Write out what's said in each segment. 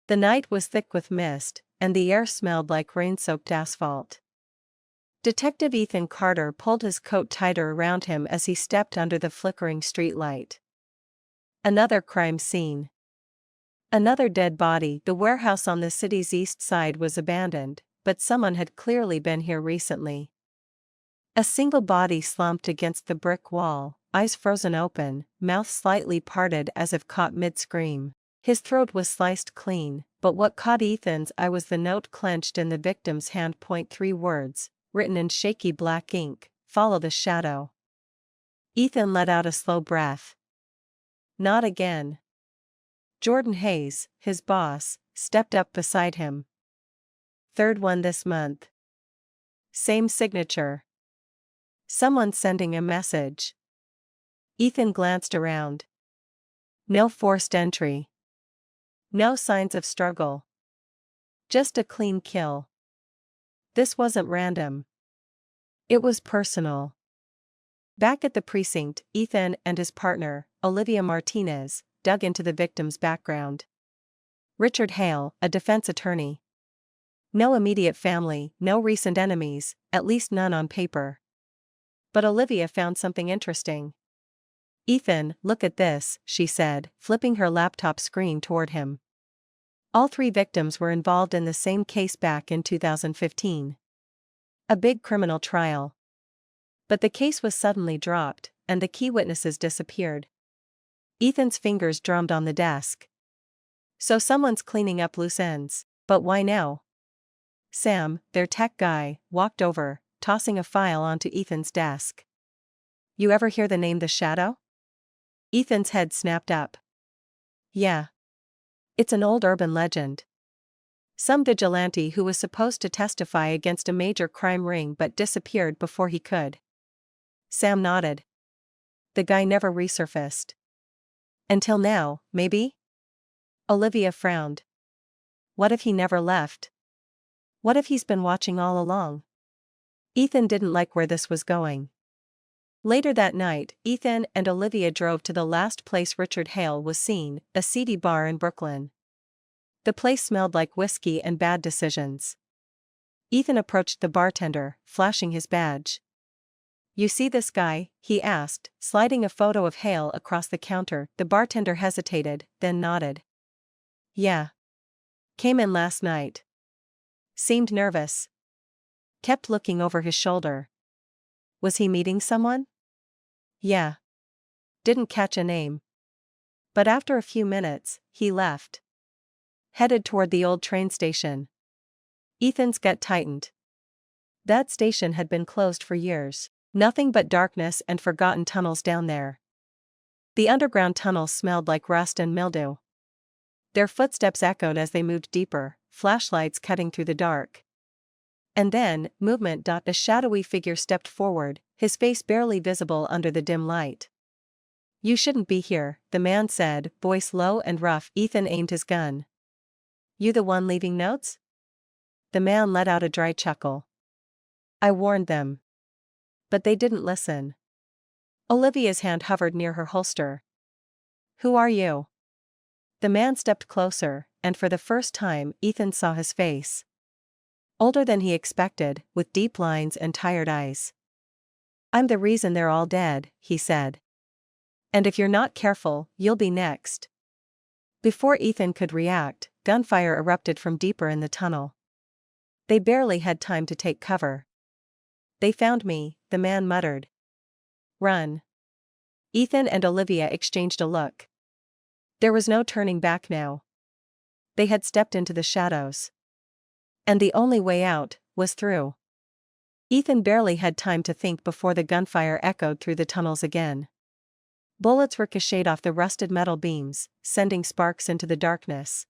The night was thick with mist, and the air smelled like rain-soaked asphalt. Detective Ethan Carter pulled his coat tighter around him as he stepped under the flickering streetlight. Another crime scene. Another dead body. The warehouse on the city's east side was abandoned, but someone had clearly been here recently. A single body slumped against the brick wall, eyes frozen open, mouth slightly parted as if caught mid-scream. His throat was sliced clean, but what caught Ethan's eye was the note clenched in the victim's hand. 3 words, written in shaky black ink, "Follow the shadow." Ethan let out a slow breath. Not again. Jordan Hayes, his boss, stepped up beside him. "Third one this month. Same signature. Someone sending a message." Ethan glanced around. No forced entry. No signs of struggle. Just a clean kill. This wasn't random. It was personal. Back at the precinct, Ethan and his partner, Olivia Martinez, dug into the victim's background. Richard Hale, a defense attorney. No immediate family, no recent enemies, at least none on paper. But Olivia found something interesting. "Ethan, look at this," she said, flipping her laptop screen toward him. All 3 victims were involved in the same case back in 2015. A big criminal trial. But the case was suddenly dropped, and the key witnesses disappeared. Ethan's fingers drummed on the desk. So someone's cleaning up loose ends, but why now? Sam, their tech guy, walked over, tossing a file onto Ethan's desk. "You ever hear the name The Shadow?" Ethan's head snapped up. "Yeah. It's an old urban legend. Some vigilante who was supposed to testify against a major crime ring but disappeared before he could." Sam nodded. "The guy never resurfaced. Until now, maybe?" Olivia frowned. "What if he never left? What if he's been watching all along?" Ethan didn't like where this was going. Later that night, Ethan and Olivia drove to the last place Richard Hale was seen, a seedy bar in Brooklyn. The place smelled like whiskey and bad decisions. Ethan approached the bartender, flashing his badge. "You see this guy?" he asked, sliding a photo of Hale across the counter. The bartender hesitated, then nodded. "Yeah. Came in last night. Seemed nervous. Kept looking over his shoulder. Was he meeting someone?" "Yeah. Didn't catch a name. But after a few minutes, he left. Headed toward the old train station." Ethan's gut tightened. That station had been closed for years. Nothing but darkness and forgotten tunnels down there. The underground tunnels smelled like rust and mildew. Their footsteps echoed as they moved deeper, flashlights cutting through the dark. And then, movement. A shadowy figure stepped forward, his face barely visible under the dim light. "You shouldn't be here," the man said, voice low and rough. Ethan aimed his gun. "You the one leaving notes?" The man let out a dry chuckle. "I warned them. But they didn't listen." Olivia's hand hovered near her holster. "Who are you?" The man stepped closer, and for the first time, Ethan saw his face. Older than he expected, with deep lines and tired eyes. "I'm the reason they're all dead," he said. "And if you're not careful, you'll be next." Before Ethan could react, gunfire erupted from deeper in the tunnel. They barely had time to take cover. "They found me," the man muttered. "Run." Ethan and Olivia exchanged a look. There was no turning back now. They had stepped into the shadows. And the only way out was through. Ethan barely had time to think before the gunfire echoed through the tunnels again. Bullets ricocheted off the rusted metal beams, sending sparks into the darkness.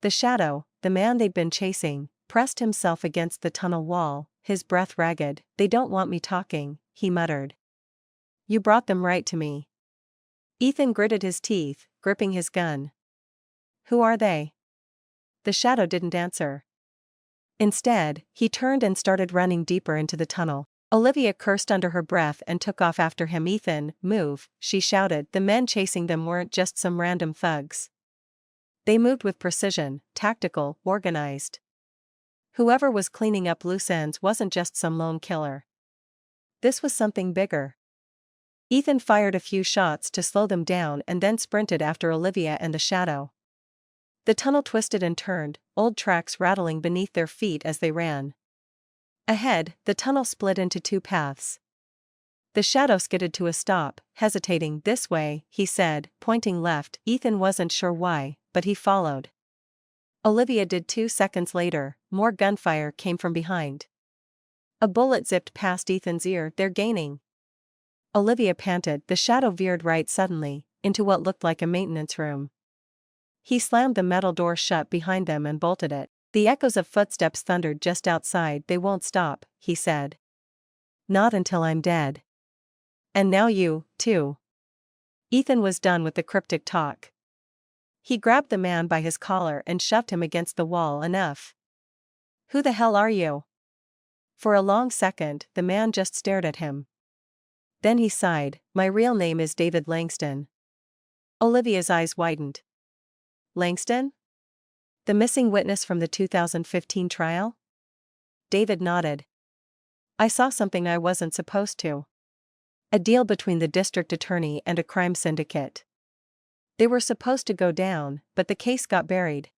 The shadow, the man they'd been chasing, pressed himself against the tunnel wall, his breath ragged. "They don't want me talking," he muttered. "You brought them right to me." Ethan gritted his teeth, gripping his gun. "Who are they?" The shadow didn't answer. Instead, he turned and started running deeper into the tunnel. Olivia cursed under her breath and took off after him. "Ethan, move," she shouted. The men chasing them weren't just some random thugs. They moved with precision, tactical, organized. Whoever was cleaning up loose ends wasn't just some lone killer. This was something bigger. Ethan fired a few shots to slow them down and then sprinted after Olivia and the shadow. The tunnel twisted and turned, old tracks rattling beneath their feet as they ran. Ahead, the tunnel split into two paths. The shadow skidded to a stop, hesitating. "This way," he said, pointing left. Ethan wasn't sure why, but he followed. Olivia did. 2 seconds later, more gunfire came from behind. A bullet zipped past Ethan's ear. "They're gaining." Olivia panted. The shadow veered right suddenly, into what looked like a maintenance room. He slammed the metal door shut behind them and bolted it. The echoes of footsteps thundered just outside. "They won't stop," he said. "Not until I'm dead. And now you, too." Ethan was done with the cryptic talk. He grabbed the man by his collar and shoved him against the wall. "Enough. Who the hell are you?" For a long second, the man just stared at him. Then he sighed. "My real name is David Langston." Olivia's eyes widened. "Langston? The missing witness from the 2015 trial?" David nodded. "I saw something I wasn't supposed to. A deal between the district attorney and a crime syndicate. They were supposed to go down, but the case got buried.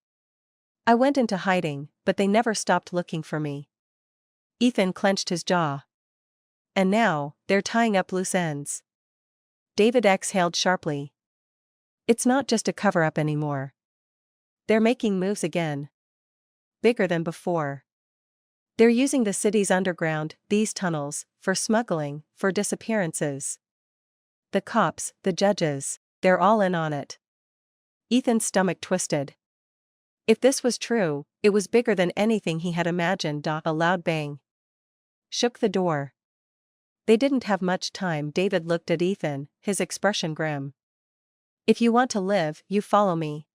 I went into hiding, but they never stopped looking for me." Ethan clenched his jaw. "And now, they're tying up loose ends." David exhaled sharply. "It's not just a cover-up anymore. They're making moves again. Bigger than before. They're using the city's underground, these tunnels, for smuggling, for disappearances. The cops, the judges, they're all in on it." Ethan's stomach twisted. If this was true, it was bigger than anything he had imagined. A loud bang shook the door. They didn't have much time. David looked at Ethan, his expression grim. "If you want to live, you follow me.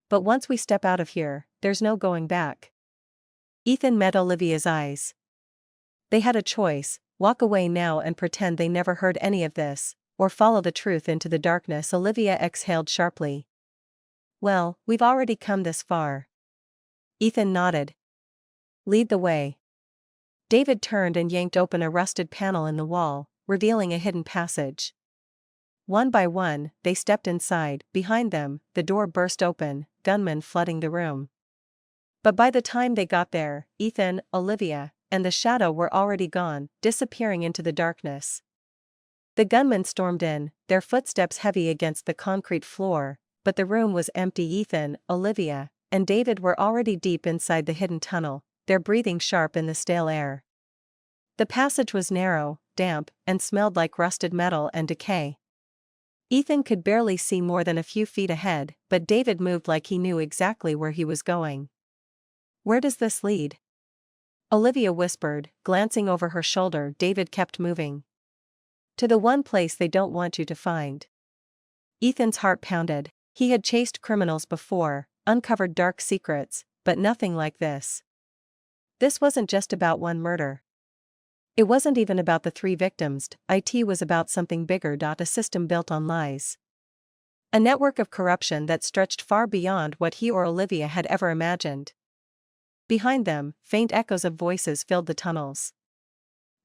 But once we step out of here, there's no going back." Ethan met Olivia's eyes. They had a choice: walk away now and pretend they never heard any of this, or follow the truth into the darkness. Olivia exhaled sharply. "Well, we've already come this far." Ethan nodded. "Lead the way." David turned and yanked open a rusted panel in the wall, revealing a hidden passage. One by one, they stepped inside. Behind them, the door burst open, gunmen flooding the room. But by the time they got there, Ethan, Olivia, and the shadow were already gone, disappearing into the darkness. The gunmen stormed in, their footsteps heavy against the concrete floor, but the room was empty. Ethan, Olivia, and David were already deep inside the hidden tunnel, their breathing sharp in the stale air. The passage was narrow, damp, and smelled like rusted metal and decay. Ethan could barely see more than a few feet ahead, but David moved like he knew exactly where he was going. "Where does this lead?" Olivia whispered, glancing over her shoulder. David kept moving. "To the one place they don't want you to find." Ethan's heart pounded. He had chased criminals before, uncovered dark secrets, but nothing like this. This wasn't just about one murder. It wasn't even about the 3 victims. It was about something bigger. A system built on lies. A network of corruption that stretched far beyond what he or Olivia had ever imagined. Behind them, faint echoes of voices filled the tunnels.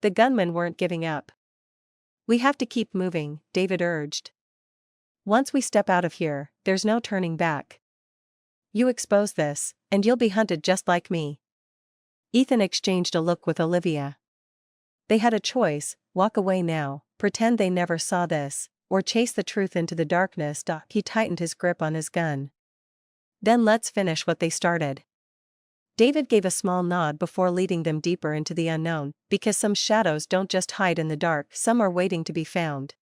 The gunmen weren't giving up. "We have to keep moving," David urged. "Once we step out of here, there's no turning back. You expose this, and you'll be hunted just like me." Ethan exchanged a look with Olivia. They had a choice: walk away now, pretend they never saw this, or chase the truth into the darkness. He tightened his grip on his gun. "Then let's finish what they started." David gave a small nod before leading them deeper into the unknown, because some shadows don't just hide in the dark, some are waiting to be found.